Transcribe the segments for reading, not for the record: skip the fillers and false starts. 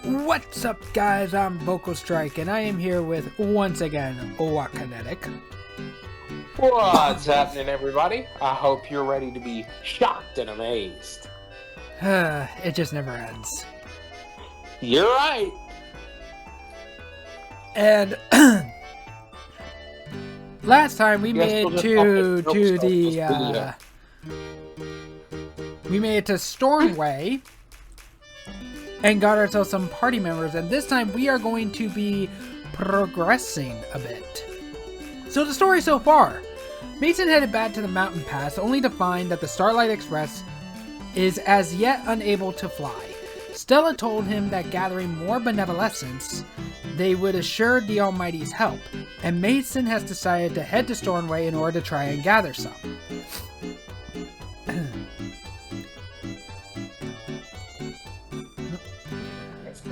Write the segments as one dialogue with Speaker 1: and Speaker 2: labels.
Speaker 1: What's up, guys? I'm Vocal Strike, and I am here with, once again, Wakanetic.
Speaker 2: What's happening, everybody? I hope you're ready to be shocked and amazed.
Speaker 1: It just never ends.
Speaker 2: You're right.
Speaker 1: And last time we made it to Stormway and got ourselves some party members, and this time we are going to be progressing a bit. So the story so far: Mason headed back to the mountain pass only to find that the Starlight Express is as yet unable to fly. Stella told him that gathering more benevolence, they would assure the Almighty's help, and Mason has decided to head to Stormway in order to try and gather some.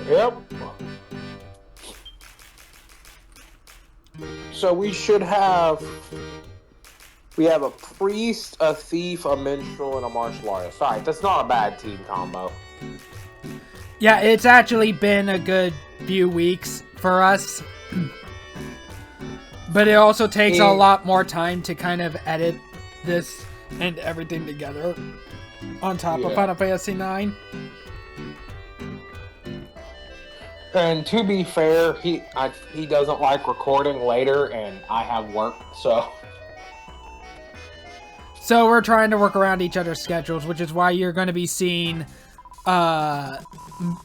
Speaker 2: Yep. So we have a priest, a thief, a minstrel, and a martial artist. Alright, that's not a bad team combo.
Speaker 1: Yeah, it's actually been a good few weeks for us. But it also takes a lot more time to kind of edit this and everything together on top of Final Fantasy IX.
Speaker 2: And to be fair, he doesn't like recording later, and I have work, so...
Speaker 1: So we're trying to work around each other's schedules, which is why you're going to be seeing...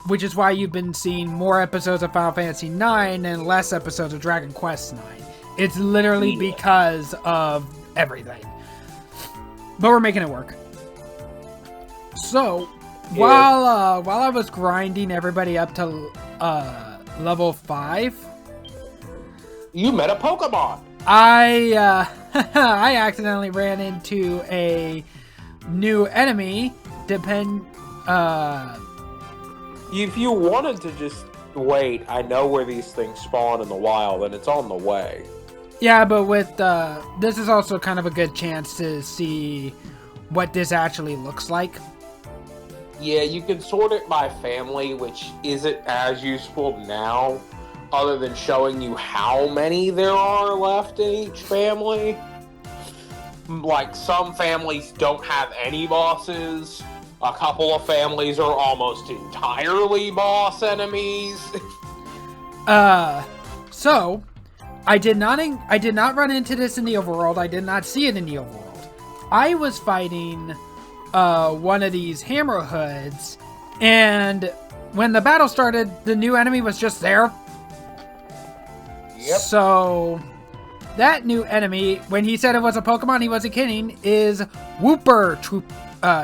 Speaker 1: which is why you've been seeing more episodes of Final Fantasy IX and less episodes of Dragon Quest IX. It's literally because of everything. But we're making it work. So, while I was grinding everybody up to level 5,
Speaker 2: you met a Pokemon.
Speaker 1: I I accidentally ran into a new enemy.
Speaker 2: If you wanted to just wait, I know where these things spawn in the wild, and it's on the way.
Speaker 1: Yeah, but with this is also kind of a good chance to see what this actually looks like.
Speaker 2: Yeah, you can sort it by family, which isn't as useful now, other than showing you how many there are left in each family. Like, some families don't have any bosses. A couple of families are almost entirely boss enemies.
Speaker 1: So I did not run into this in the overworld. I did not see it in the overworld. I was fighting one of these hammer hoods, and when the battle started, the new enemy was just there.
Speaker 2: Yep.
Speaker 1: So that new enemy, when he said it was a Pokemon, he wasn't kidding, is Wooper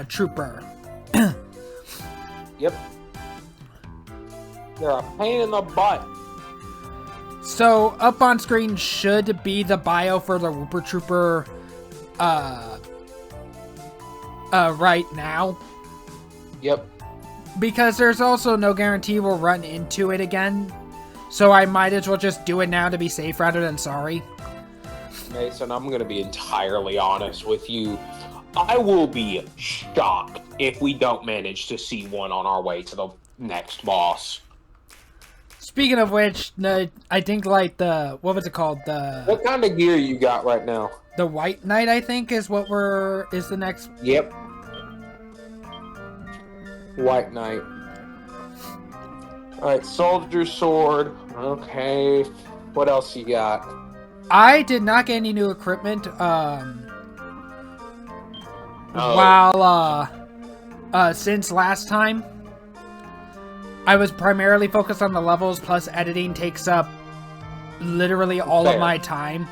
Speaker 1: Trooper.
Speaker 2: Yep. They're a pain in the butt.
Speaker 1: So, up on screen should be the bio for the Wooper Trooper, right now.
Speaker 2: Yep.
Speaker 1: Because there's also no guarantee we'll run into it again. So I might as well just do it now to be safe rather than sorry.
Speaker 2: Mason, I'm going to be entirely honest with you. I will be shocked if we don't manage to see one on our way to the next boss.
Speaker 1: Speaking of which, I think like what was it called?
Speaker 2: What kind of gear you got right now?
Speaker 1: The Wight Knight, I think, is the next.
Speaker 2: Yep. Wight Knight. Alright, Soldier Sword. Okay. What else you got?
Speaker 1: I did not get any new equipment. Since last time, I was primarily focused on the levels, plus editing takes up literally all of my time.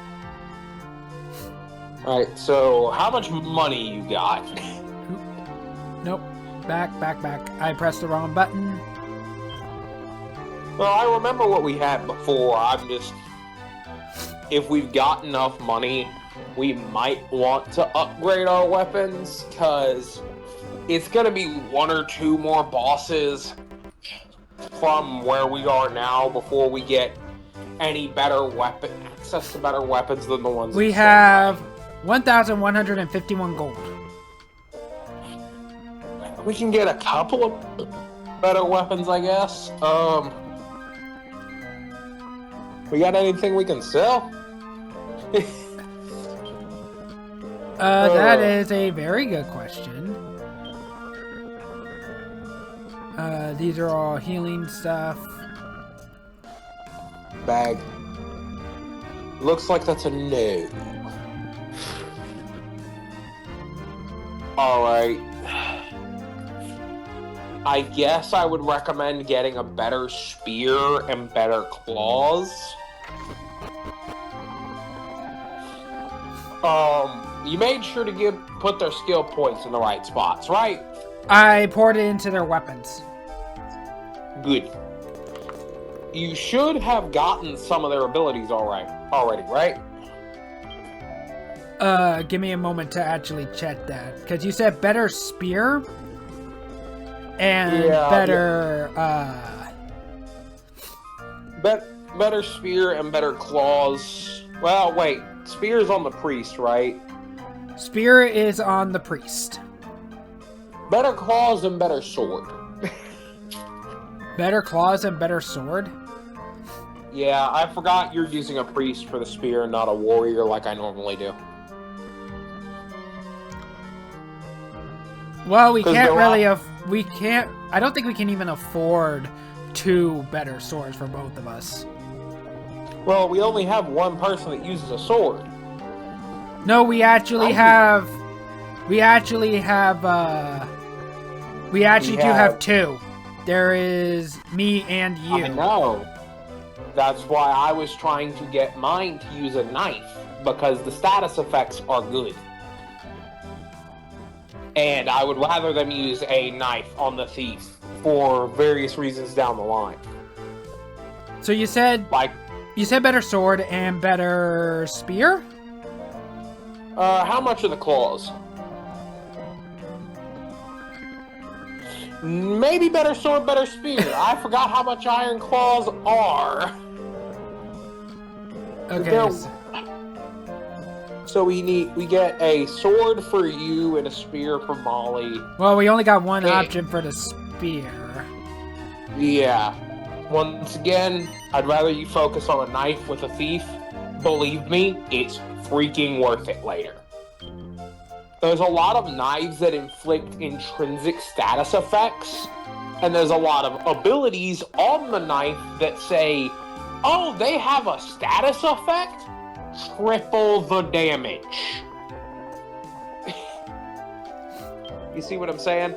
Speaker 2: Alright, so how much money you got?
Speaker 1: Nope. Back. I pressed the wrong button.
Speaker 2: Well, I remember what we had before. If we've got enough money, we might want to upgrade our weapons, because it's going to be one or two more bosses from where we are now before we get any better access to better weapons than the ones
Speaker 1: we have. 1,151 gold.
Speaker 2: We can get a couple better weapons, I guess. We got anything we can sell?
Speaker 1: That is a very good question. These are all healing stuff.
Speaker 2: Bag. Looks like that's a no. Alright. I guess I would recommend getting a better spear and better claws. You made sure to put their skill points in the right spots, right?
Speaker 1: I poured it into their weapons.
Speaker 2: Good. You should have gotten some of their abilities already, right?
Speaker 1: Give me a moment to actually check that. Because you said better spear and better,
Speaker 2: better spear and better claws. Well, wait. Spear's on the priest, right?
Speaker 1: Spear is on the priest.
Speaker 2: Better claws and better sword.
Speaker 1: Better claws and better sword?
Speaker 2: Yeah, I forgot you're using a priest for the spear and not a warrior like I normally do.
Speaker 1: Well, we can't really... I don't think we can even afford 2 better swords for both of us.
Speaker 2: Well, we only have one person that uses a sword.
Speaker 1: No, we actually do have 2. There is me and you.
Speaker 2: I know. That's why I was trying to get mine to use a knife, because the status effects are good. And I would rather them use a knife on the thief for various reasons down the line.
Speaker 1: So you said better sword and better spear?
Speaker 2: How much are the claws? Maybe better sword, better spear. I forgot how much iron claws are.
Speaker 1: Okay.
Speaker 2: So we get a sword for you and a spear for Molly.
Speaker 1: Well, we only got one option for the spear.
Speaker 2: Yeah. Once again, I'd rather you focus on a knife with a thief. Believe me, it's freaking worth it later. There's a lot of knives that inflict intrinsic status effects, and there's a lot of abilities on the knife that say, oh, they have a status effect? Triple the damage. You see what I'm saying?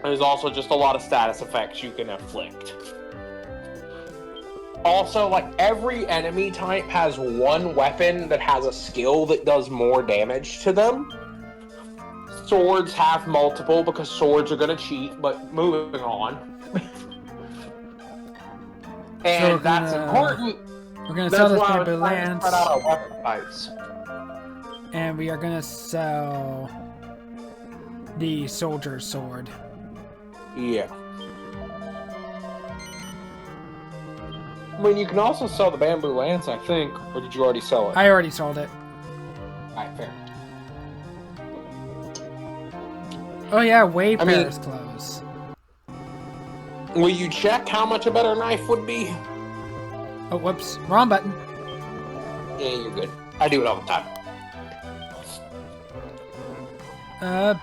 Speaker 2: There's also just a lot of status effects you can inflict. Also, like, every enemy type has one weapon that has a skill that does more damage to them. Swords have multiple because swords are going to cheat, but moving on. And so that's important.
Speaker 1: We're going to sell this bamboo lance.
Speaker 2: Spread out our weapon types.
Speaker 1: And we are going to sell the soldier's sword.
Speaker 2: Yeah. I mean, you can also sell the bamboo lance, I think. Or did you already sell it?
Speaker 1: I already sold it.
Speaker 2: Alright, fair.
Speaker 1: Oh yeah, Wayfarer's clothes.
Speaker 2: Will you check how much a better knife would be?
Speaker 1: Oh, whoops. Wrong button.
Speaker 2: Yeah, you're good. I do it all the time.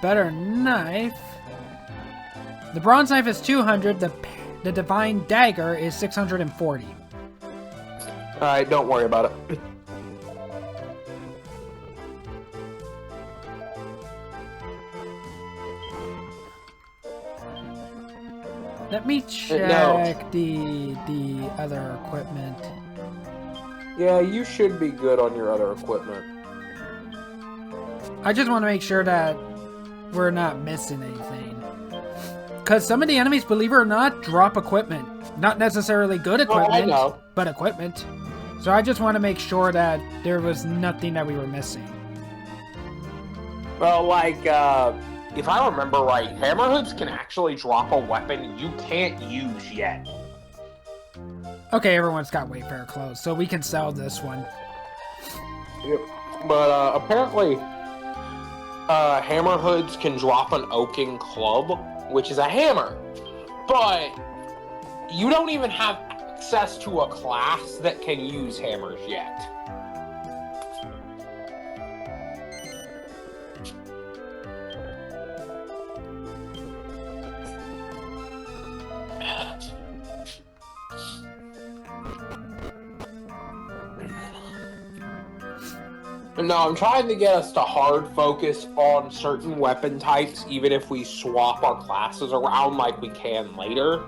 Speaker 1: Better knife. The bronze knife is 200. The divine dagger is 640.
Speaker 2: Alright, don't worry about it.
Speaker 1: Let me check the other equipment.
Speaker 2: Yeah, you should be good on your other equipment.
Speaker 1: I just want to make sure that we're not missing anything. Because some of the enemies, believe it or not, drop equipment. Not necessarily good equipment, but equipment. So I just want to make sure that there was nothing that we were missing.
Speaker 2: Well, like, if I remember right, hammerhoods can actually drop a weapon you can't use yet.
Speaker 1: Okay, everyone's got Wayfarer clothes, so we can sell this one.
Speaker 2: Yep. But apparently, Hammerhoods can drop an oaken club, which is a hammer. But you don't even have access to a class that can use hammers yet. No, I'm trying to get us to hard focus on certain weapon types, even if we swap our classes around like we can later.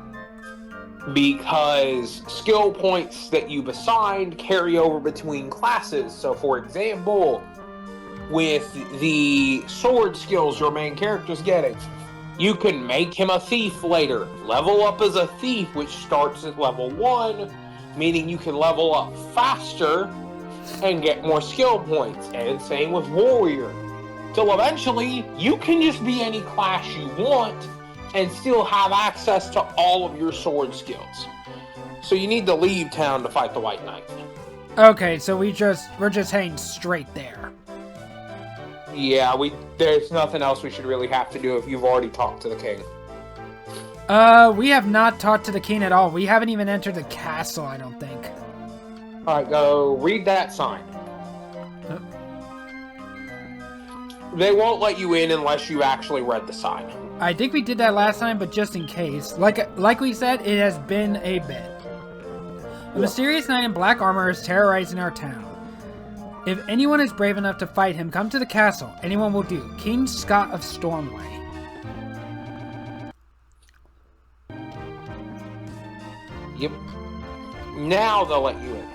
Speaker 2: Because skill points that you've assigned carry over between classes. So, for example, with the sword skills your main character's getting, you can make him a thief later. Level up as a thief, which starts at level 1, meaning you can level up faster and get more skill points. And same with warrior. Till eventually, you can just be any class you want and still have access to all of your sword skills. So you need to leave town to fight the Wight Knight.
Speaker 1: Okay, so we're just heading straight there.
Speaker 2: Yeah, there's nothing else we should really have to do if you've already talked to the king.
Speaker 1: We have not talked to the king at all. We haven't even entered the castle, I don't think.
Speaker 2: Alright, go read that sign. They won't let you in unless you actually read the sign.
Speaker 1: I think we did that last time, but just in case. Like we said, it has been a bit. A mysterious knight in black armor is terrorizing our town. If anyone is brave enough to fight him, come to the castle. Anyone will do. King Schott of Stormway.
Speaker 2: Yep. Now they'll let you in.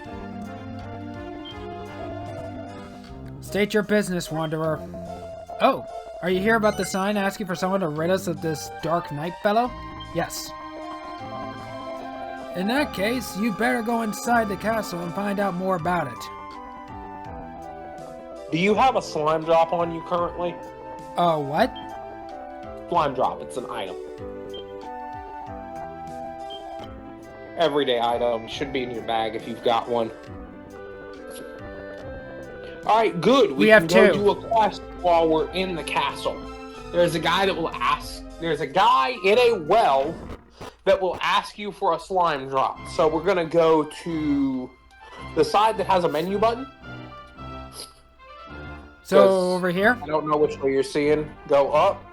Speaker 1: State your business, wanderer. Oh, are you here about the sign asking for someone to rid us of this dark knight fellow? Yes. In that case, you better go inside the castle and find out more about it.
Speaker 2: Do you have a slime drop on you currently?
Speaker 1: What?
Speaker 2: Slime drop, it's an item. Everyday item, should be in your bag if you've got one. Alright, good.
Speaker 1: We have
Speaker 2: can go
Speaker 1: two.
Speaker 2: do a quest while we're in the castle. There's a guy that will ask... There's a guy in a well that will ask you for a slime drop. So we're going to go to the side that has a menu button.
Speaker 1: So over here?
Speaker 2: I don't know which way you're seeing. Go up.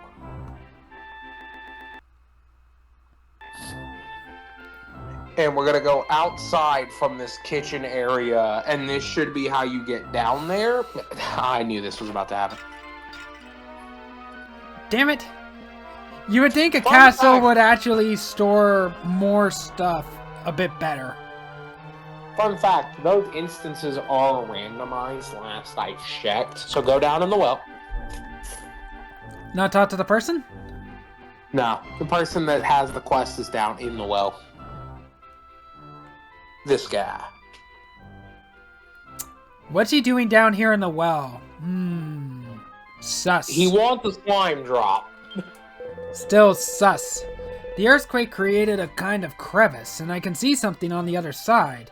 Speaker 2: And we're going to go outside from this kitchen area, and this should be how you get down there. I knew this was about to happen.
Speaker 1: Damn it. You would think a castle would actually store more stuff a bit better.
Speaker 2: Fun fact, those instances are randomized last I checked. So go down in the well.
Speaker 1: Not talk to the person?
Speaker 2: No, the person that has the quest is down in the well. This guy.
Speaker 1: What's he doing down here in the well? Sus.
Speaker 2: He wants the slime drop.
Speaker 1: Still sus. The earthquake created a kind of crevice, and I can see something on the other side.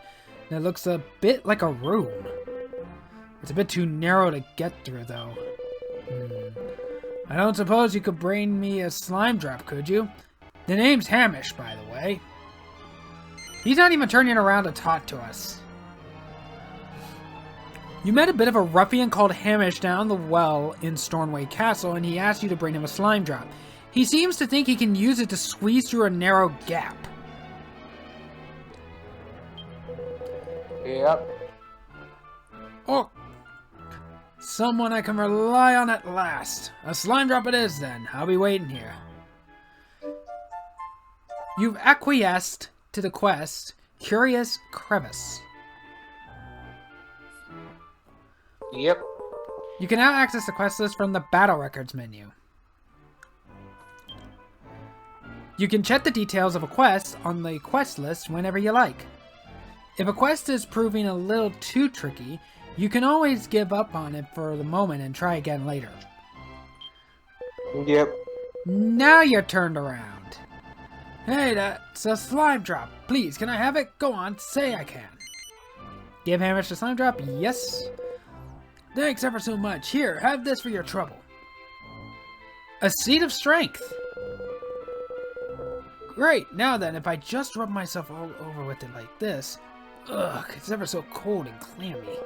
Speaker 1: It looks a bit like a room. It's a bit too narrow to get through, though. I don't suppose you could bring me a slime drop, could you? The name's Hamish, by the way. He's not even turning around to talk to us. You met a bit of a ruffian called Hamish down the well in Stormway Castle, and he asked you to bring him a slime drop. He seems to think he can use it to squeeze through a narrow gap.
Speaker 2: Yep.
Speaker 1: Oh, someone I can rely on at last. A slime drop it is, then. I'll be waiting here. You've acquiesced to the quest, Curious Crevice.
Speaker 2: Yep.
Speaker 1: You can now access the quest list from the Battle Records menu. You can check the details of a quest on the quest list whenever you like. If a quest is proving a little too tricky, you can always give up on it for the moment and try again later.
Speaker 2: Yep.
Speaker 1: Now you're turned around. Hey, that's a slime drop. Please, can I have it? Go on, say I can. Give Hamish a slime drop? Yes. Thanks ever so much. Here, have this for your trouble. A seed of strength. Great. Now then, if I just rub myself all over with it like this. Ugh, it's ever so cold and clammy.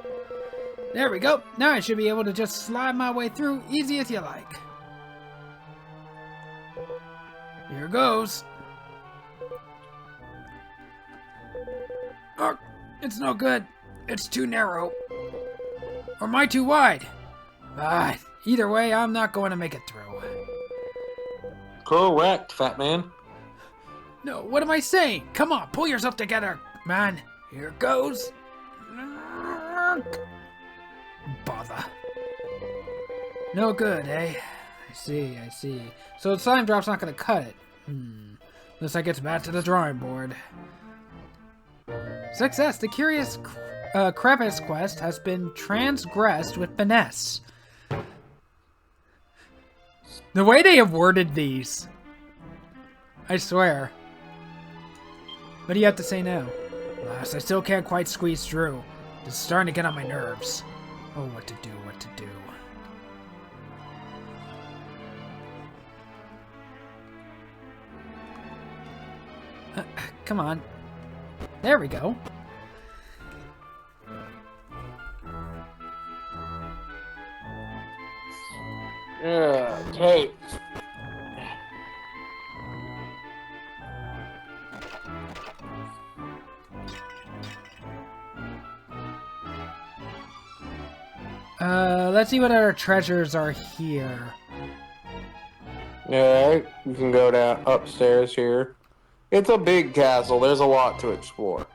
Speaker 1: There we go. Now I should be able to just slide my way through, easy as you like. Here goes. Oh, it's no good. It's too narrow. Or am I too wide? Either way, I'm not going to make it through.
Speaker 2: Correct, fat man.
Speaker 1: No, what am I saying? Come on, pull yourself together, man. Here goes. Bother. No good, eh? I see. So the slime drop's not gonna cut it. Unless I get back to the drawing board. Success! The curious crevice quest has been transgressed with finesse. The way they have worded these. I swear. What do you have to say now? Alas, I still can't quite squeeze through. It's starting to get on my nerves. Oh, what to do. Come on. There we go.
Speaker 2: Okay.
Speaker 1: Let's see what other treasures are here.
Speaker 2: Alright, you can go down upstairs here. It's a big castle. There's a lot to explore.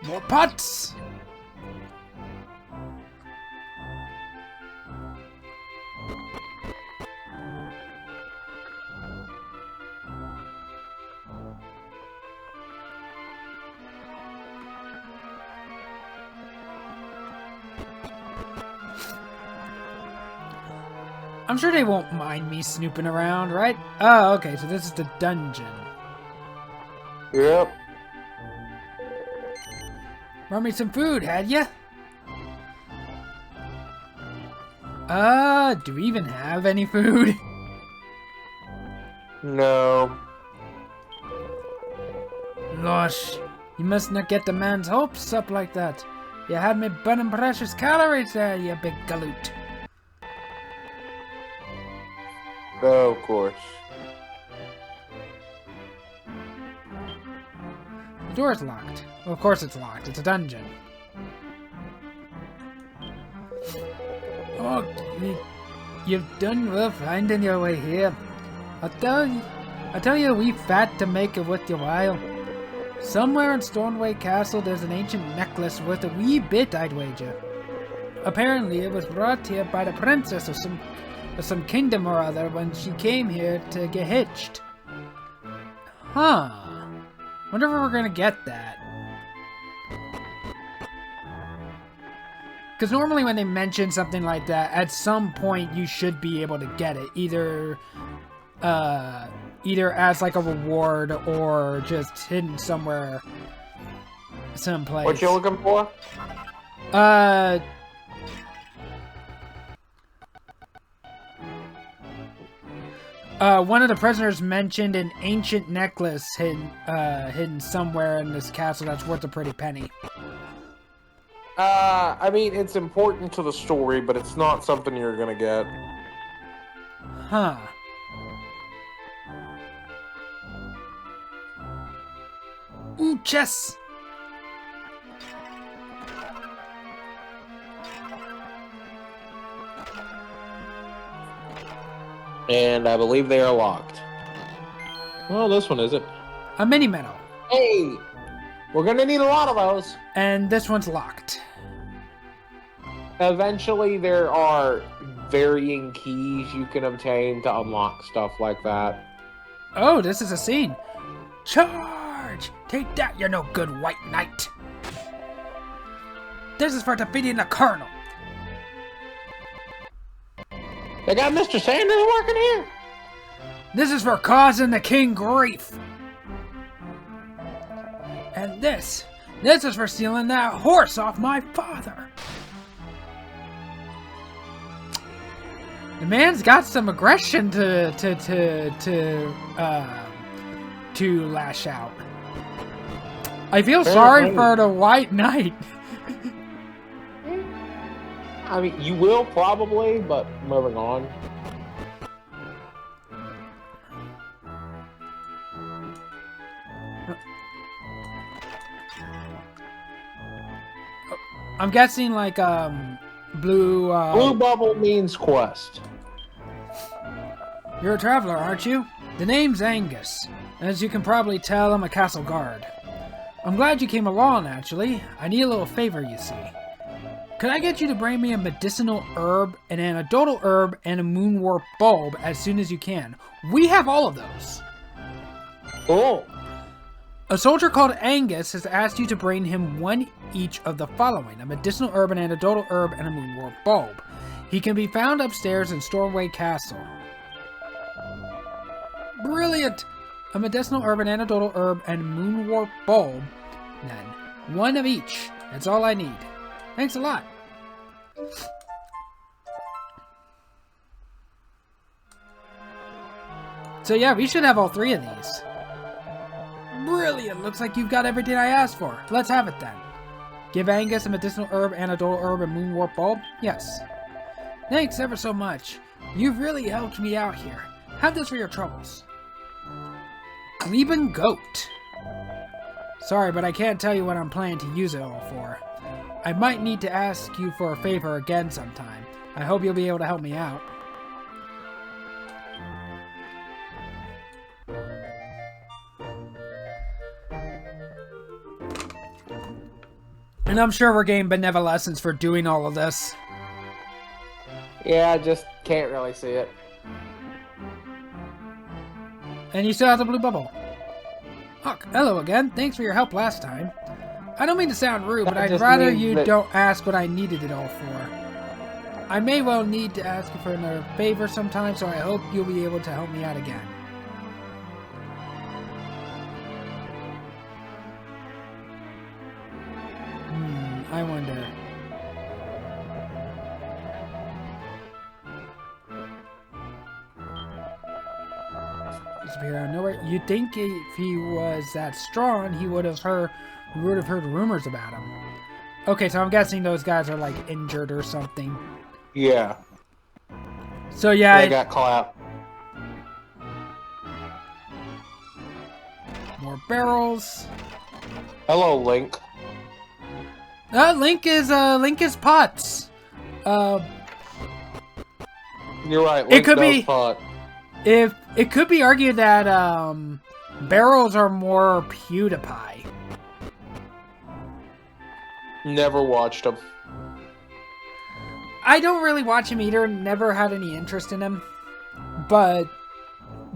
Speaker 1: More pots! I'm sure they won't mind me snooping around, right? Oh, okay, so this is the dungeon.
Speaker 2: Yep.
Speaker 1: Brought me some food, had ya? Do we even have any food?
Speaker 2: No.
Speaker 1: Losh, you must not get the man's hopes up like that. You had me burning precious calories there, you big galoot.
Speaker 2: Oh, of course.
Speaker 1: The door's locked. Well, of course it's locked. It's a dungeon. Oh, you've done well finding your way here. I'll tell you a wee fact to make it worth your while. Somewhere in Stornway Castle there's an ancient necklace worth a wee bit, I'd wager. Apparently it was brought here by the princess of some kingdom or other when she came here to get hitched. Huh. Wonder if we're gonna get that. Because normally when they mention something like that, at some point you should be able to get it. Either as like a reward or just hidden somewhere, someplace.
Speaker 2: What you looking for?
Speaker 1: One of the prisoners mentioned an ancient necklace hidden somewhere in this castle that's worth a pretty penny.
Speaker 2: I mean, it's important to the story, but it's not something you're gonna get.
Speaker 1: Huh. Ooh, chess!
Speaker 2: And I believe they are locked. Well, this one isn't.
Speaker 1: A mini medal.
Speaker 2: Hey! We're gonna need a lot of those.
Speaker 1: And this one's locked.
Speaker 2: Eventually, there are varying keys you can obtain to unlock stuff like that.
Speaker 1: Oh, this is a scene. Charge! Take that, you no good Wight Knight. This is for defeating the Colonel.
Speaker 2: They got Mr. Sanders working here.
Speaker 1: This is for causing the king grief. And this is for stealing that horse off my father. The man's got some aggression to lash out. I feel sorry for the Wight Knight.
Speaker 2: I mean, you will probably, but moving on.
Speaker 1: I'm guessing like blue.
Speaker 2: Blue bubble means quest.
Speaker 1: You're a traveler, aren't you? The name's Angus. As you can probably tell, I'm a castle guard. I'm glad you came along, actually. I need a little favor, you see. Could I get you to bring me a medicinal herb, an antidotal herb, and a moonwarp bulb as soon as you can? We have all of those.
Speaker 2: Oh.
Speaker 1: A soldier called Angus has asked you to bring him one each of the following: a medicinal herb, an antidotal herb, and a moonwarp bulb. He can be found upstairs in Stormway Castle. Brilliant! A medicinal herb, an antidotal herb, and moonwarp bulb. Then, one of each. That's all I need. Thanks a lot. So yeah, we should have all three of these. Brilliant! Looks like you've got everything I asked for. Let's have it then. Give Angus a medicinal herb, antidotal herb, and moonwarp bulb? Yes. Thanks ever so much. You've really helped me out here. Have this for your troubles. Gleben Goat. Sorry, but I can't tell you what I'm planning to use it all for. I might need to ask you for a favor again sometime. I hope you'll be able to help me out. And I'm sure we're getting benevolence for doing all of this.
Speaker 2: Yeah, I just can't really see it.
Speaker 1: And you still have the blue bubble. Huck, hello again. Thanks for your help last time. I don't mean to sound rude, but I'd rather you don't ask what I needed it all for. I may well need to ask you for another favor sometime, so I hope you'll be able to help me out again. I wonder. Disappeared out of nowhere. You'd think if he was that strong, we would have heard rumors about him. Okay, so I'm guessing those guys are like injured or something.
Speaker 2: Yeah.
Speaker 1: So yeah,
Speaker 2: they got clapped.
Speaker 1: More barrels.
Speaker 2: Hello, Link.
Speaker 1: Link is pots.
Speaker 2: You're right. Link
Speaker 1: it could
Speaker 2: does
Speaker 1: be
Speaker 2: pot.
Speaker 1: If it could be argued that barrels are more PewDiePie.
Speaker 2: Never watched him.
Speaker 1: I don't really watch him either. Never had any interest in him. But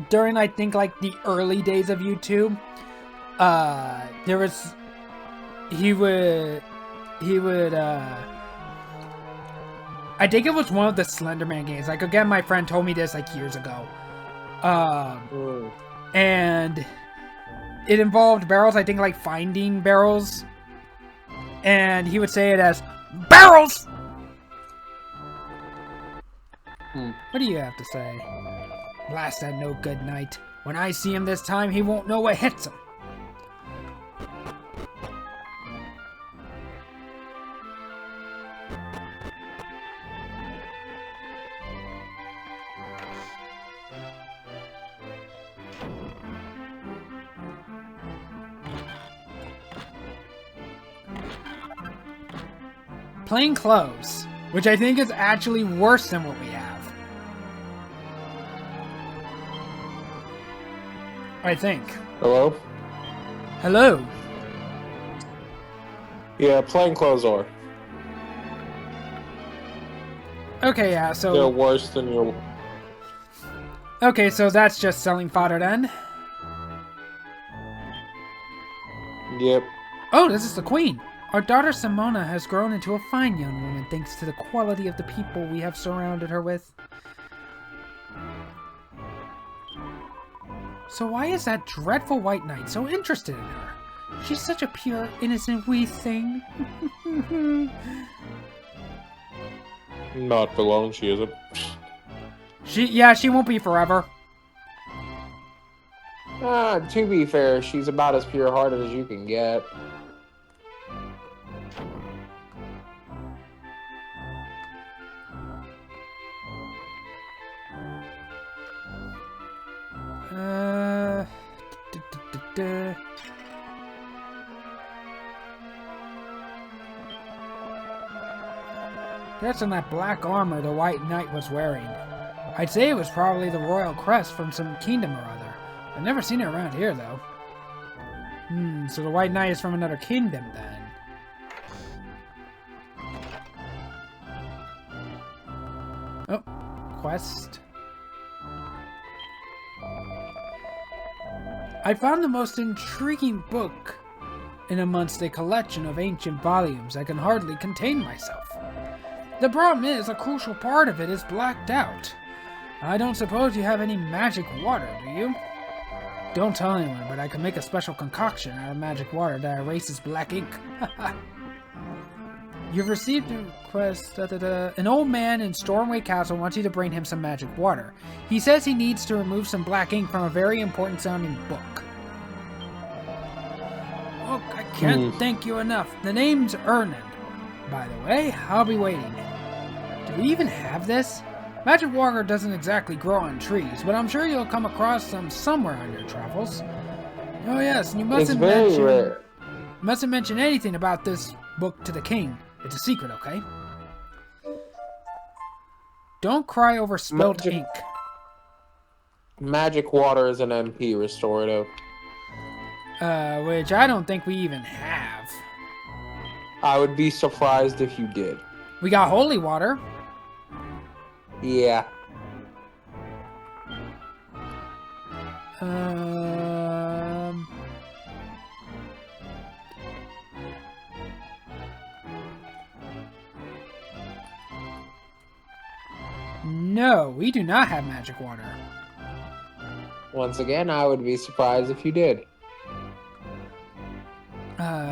Speaker 1: during, I think, like the early days of YouTube, there was he would I think it was one of the Slenderman games. Like, again, my friend told me this like years ago. And it involved barrels, I think, like finding barrels. And he would say it as barrels. What do you have to say? Blast that no good night. When I see him this time, he won't know what hits him. Plain clothes, which I think is actually worse than what we have. I think.
Speaker 2: Hello?
Speaker 1: Hello?
Speaker 2: Yeah, plain clothes are.
Speaker 1: Okay, yeah, so...
Speaker 2: They're worse than your...
Speaker 1: Okay, so that's just selling fodder then?
Speaker 2: Yep.
Speaker 1: Oh, this is the queen! Our daughter Simona has grown into a fine young woman thanks to the quality of the people we have surrounded her with. So why is that dreadful Wight Knight so interested in her? She's such a pure, innocent wee thing.
Speaker 2: Not for long, she isn't.
Speaker 1: She won't be forever.
Speaker 2: To be fair, she's about as pure-hearted as you can get.
Speaker 1: That's on that black armor the Wight Knight was wearing. I'd say it was probably the royal crest from some kingdom or other. I've never seen it around here, though. So the Wight Knight is from another kingdom, then. Oh, quest. I found the most intriguing book in amongst a collection of ancient volumes. I can hardly contain myself. The problem is, a crucial part of it is blacked out. I don't suppose you have any magic water, do you? Don't tell anyone, but I can make a special concoction out of magic water that erases black ink. You've received a request. An old man in Stormway Castle wants you to bring him some magic water. He says he needs to remove some black ink from a very important sounding book. Oh, I can't thank you enough. The name's Ernan. By the way, I'll be waiting. Do we even have this? Magic water doesn't exactly grow on trees, but I'm sure you'll come across some somewhere on your travels. Oh yes, and you mustn't mention anything about this book to the king. It's a secret, okay? Don't cry over spilled ink.
Speaker 2: Magic water is an MP restorative.
Speaker 1: Which I don't think we even have.
Speaker 2: I would be surprised if you did.
Speaker 1: We got holy water.
Speaker 2: Yeah.
Speaker 1: No, we do not have magic water.
Speaker 2: Once again, I would be surprised if you did.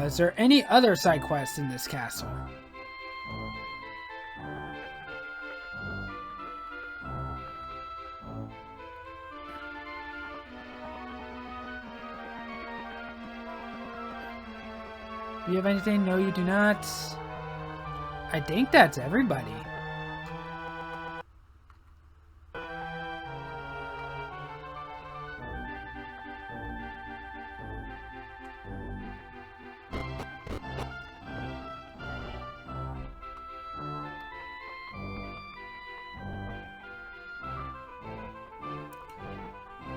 Speaker 1: Is there any other side quests in this castle? Do you have anything? No, you do not. I think that's everybody.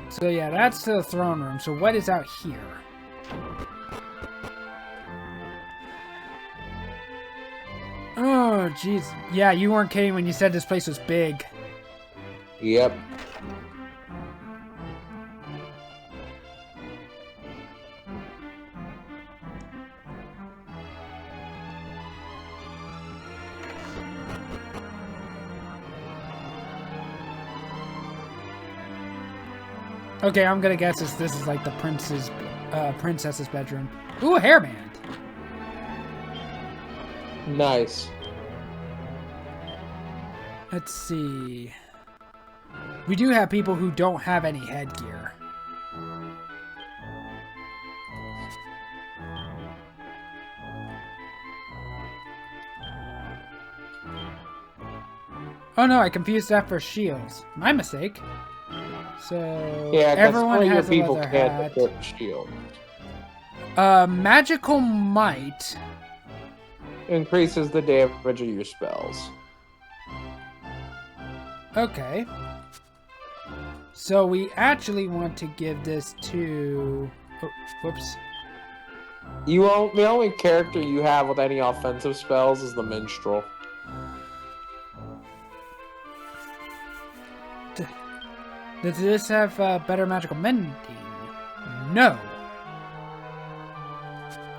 Speaker 1: So yeah, that's the throne room. So what is out here? Oh, jeez. Yeah, you weren't kidding when you said this place was big.
Speaker 2: Yep.
Speaker 1: Okay, I'm gonna guess this is like the princess's bedroom. Ooh, a hairband.
Speaker 2: Nice.
Speaker 1: Let's see. We do have people who don't have any headgear. Oh no, I confused that for shields. My mistake. So
Speaker 2: yeah,
Speaker 1: everyone has
Speaker 2: your
Speaker 1: a
Speaker 2: people
Speaker 1: leather
Speaker 2: can't
Speaker 1: hat.
Speaker 2: equip shield.
Speaker 1: Magical might
Speaker 2: Increases the damage of your spells.
Speaker 1: Okay. So we actually want to give this to... Oh, whoops.
Speaker 2: The only character you have with any offensive spells is the minstrel.
Speaker 1: Does this have better magical mending? No.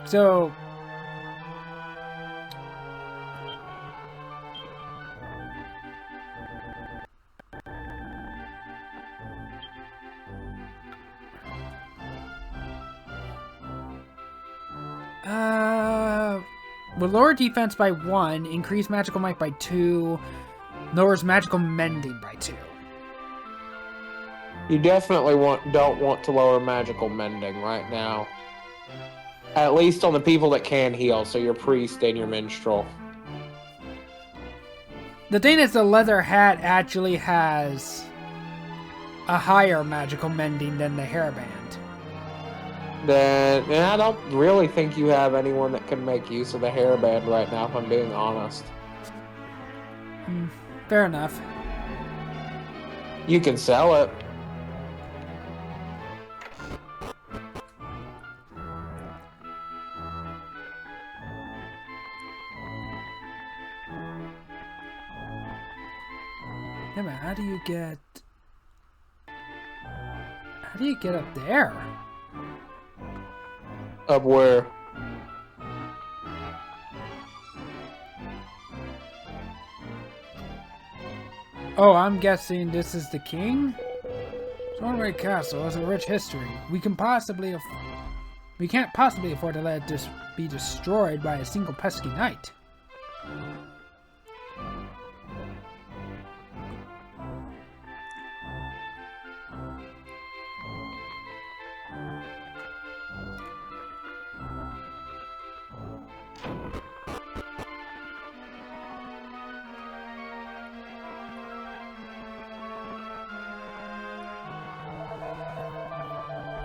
Speaker 1: So... will lower defense by 1, increase magical might by 2, lowers magical mending by 2.
Speaker 2: You definitely don't want to lower magical mending right now. At least on the people that can heal, so your priest and your minstrel.
Speaker 1: The thing is, the leather hat actually has a higher magical mending than the hairband.
Speaker 2: Then I don't really think you have anyone that can make use of the hairband right now, if I'm being honest.
Speaker 1: Fair enough.
Speaker 2: You can sell it.
Speaker 1: Yeah, man, how do you get up there?
Speaker 2: Up where?
Speaker 1: Oh, I'm guessing this is the king? Stornway Castle has a rich history. We can't possibly afford to let this be destroyed by a single pesky knight.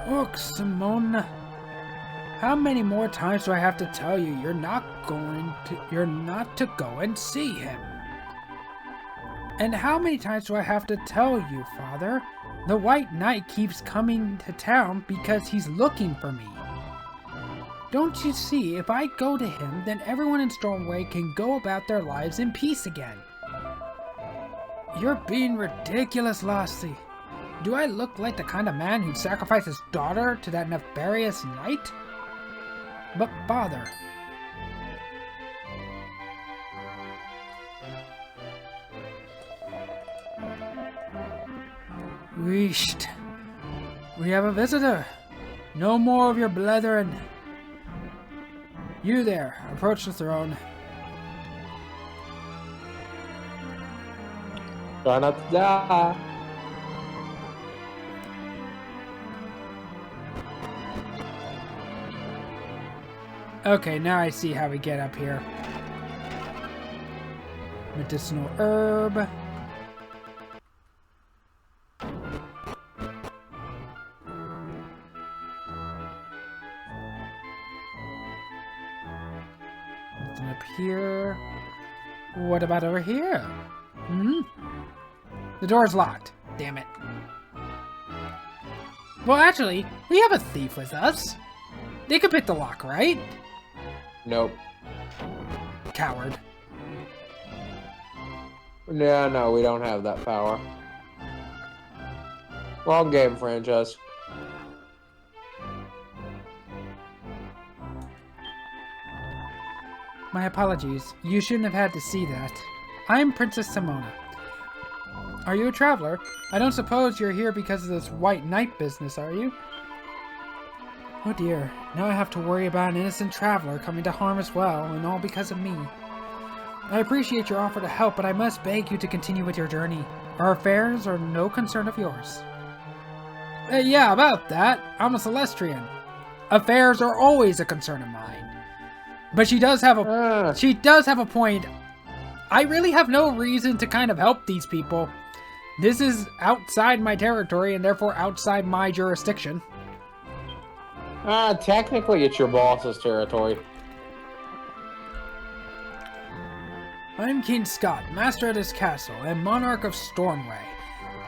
Speaker 1: Look, Simone. How many more times do I have to tell you you're not to go and see him? And how many times do I have to tell you, Father? The Wight Knight keeps coming to town because he's looking for me. Don't you see, if I go to him, then everyone in Stormway can go about their lives in peace again. You're being ridiculous, Lassie. Do I look like the kind of man who'd sacrifice his daughter to that nefarious knight? But, Father... Wheesht. We have a visitor. No more of your blethering. You there, approach the throne.
Speaker 2: Try not to die.
Speaker 1: Okay, now I see how we get up here. Medicinal herb. Nothing up here. What about over here? The door's locked. Damn it. Well, actually, we have a thief with us. They could pick the lock, right?
Speaker 2: Nope.
Speaker 1: Coward.
Speaker 2: Yeah, no, we don't have that power. Wrong game, franchise.
Speaker 1: My apologies. You shouldn't have had to see that. I'm Princess Simona. Are you a traveler? I don't suppose you're here because of this Wight Knight business, are you? Oh dear, now I have to worry about an innocent traveler coming to harm as well, and all because of me. I appreciate your offer to help, but I must beg you to continue with your journey. Our affairs are no concern of yours. Yeah, about that. I'm a Celestrian. Affairs are always a concern of mine. But she does have a point. I really have no reason to kind of help these people. This is outside my territory and therefore outside my jurisdiction.
Speaker 2: Technically it's your boss's territory.
Speaker 1: I'm King Schott, master of this castle and monarch of Stormway.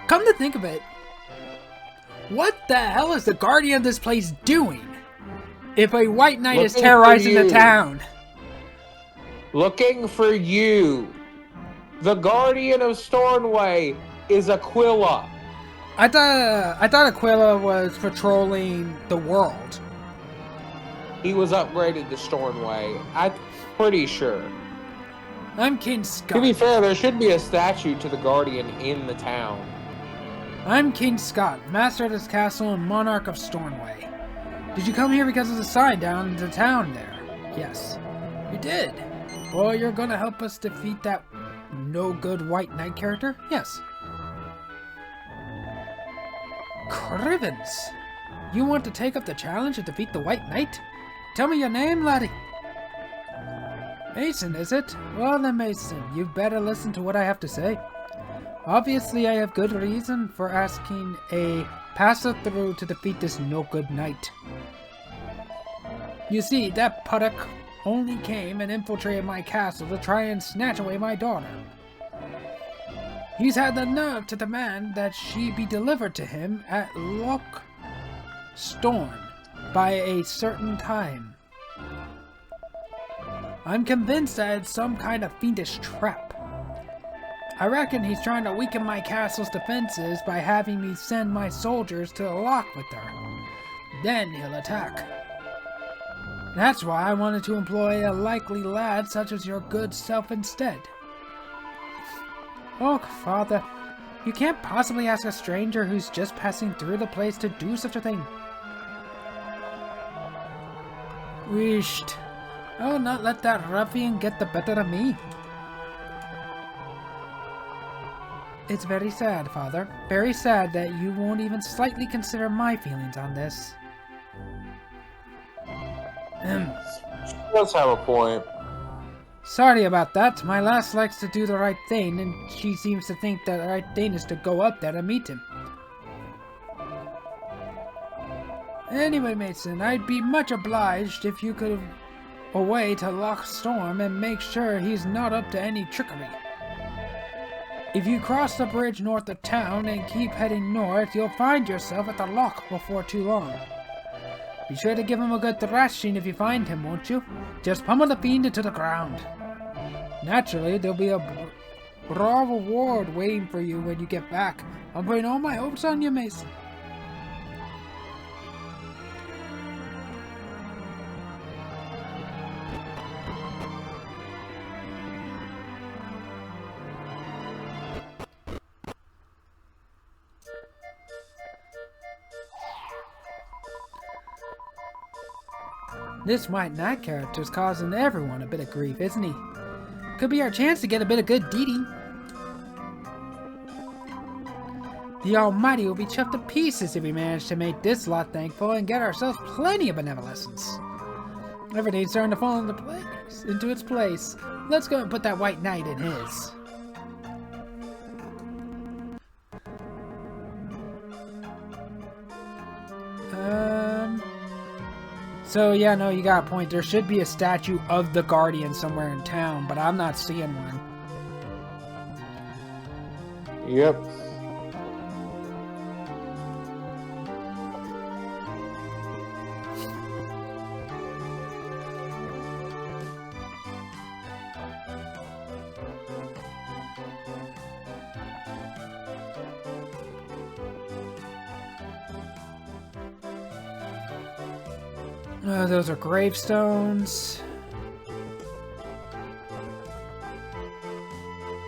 Speaker 1: Come to think of it, what the hell is the guardian of this place doing? If a Wight Knight is terrorizing the town.
Speaker 2: Looking for you. The guardian of Stormway is Aquila.
Speaker 1: I thought Aquila was patrolling the world.
Speaker 2: He was upgraded to Stormway. I'm pretty sure.
Speaker 1: I'm King Schott.
Speaker 2: To be fair, there should be a statue to the guardian in the town.
Speaker 1: I'm King Schott, master of this castle and monarch of Stormway. Did you come here because of the sign down in the town there? Yes. You did. Well, you're gonna help us defeat that no-good Wight Knight character? Yes. Crivens! You want to take up the challenge and defeat the Wight Knight? Tell me your name, laddie! Mason, is it? Well then, Mason, you'd better listen to what I have to say. Obviously, I have good reason for asking a passer-through to defeat this no-good knight. You see, that puttock only came and infiltrated my castle to try and snatch away my daughter. He's had the nerve to demand that she be delivered to him at Loch Storm by a certain time. I'm convinced that it's some kind of fiendish trap. I reckon he's trying to weaken my castle's defenses by having me send my soldiers to the loch with her. Then he'll attack. That's why I wanted to employ a likely lad such as your good self instead. Oh, Father, you can't possibly ask a stranger who's just passing through the place to do such a thing. Wisht. I'll not let that ruffian get the better of me. It's very sad, Father. Very sad that you won't even slightly consider my feelings on this.
Speaker 2: She does have a point.
Speaker 1: Sorry about that. My lass likes to do the right thing, and she seems to think that the right thing is to go up there and meet him. Anyway, Mason, I'd be much obliged if you could away to Loch Storm and make sure he's not up to any trickery. If you cross the bridge north of town and keep heading north, you'll find yourself at the loch before too long. Be sure to give him a good thrashing if you find him, won't you? Just pummel the fiend into the ground. Naturally, there'll be a raw reward waiting for you when you get back. I'm putting all my hopes on you, Mason. This Wight Knight character's causing everyone a bit of grief, isn't he? Could be our chance to get a bit of good deeding. The Almighty will be chuffed to pieces if we manage to make this lot thankful and get ourselves plenty of benevolence. Everything's starting to fall into its place. Let's go and put that Wight Knight in his. So yeah, no, you got a point. There should be a statue of the Guardian somewhere in town, but I'm not seeing one.
Speaker 2: Yep.
Speaker 1: Those are gravestones.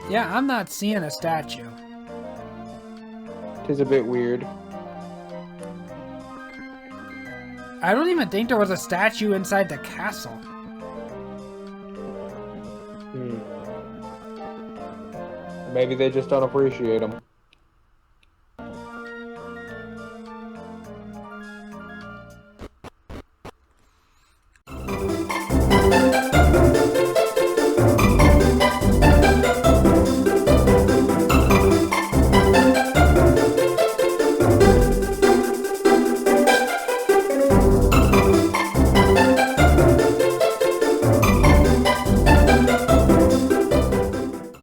Speaker 1: Yeah, I'm not seeing a statue.
Speaker 2: It is a bit weird.
Speaker 1: I don't even think there was a statue inside the castle.
Speaker 2: Maybe they just don't appreciate them.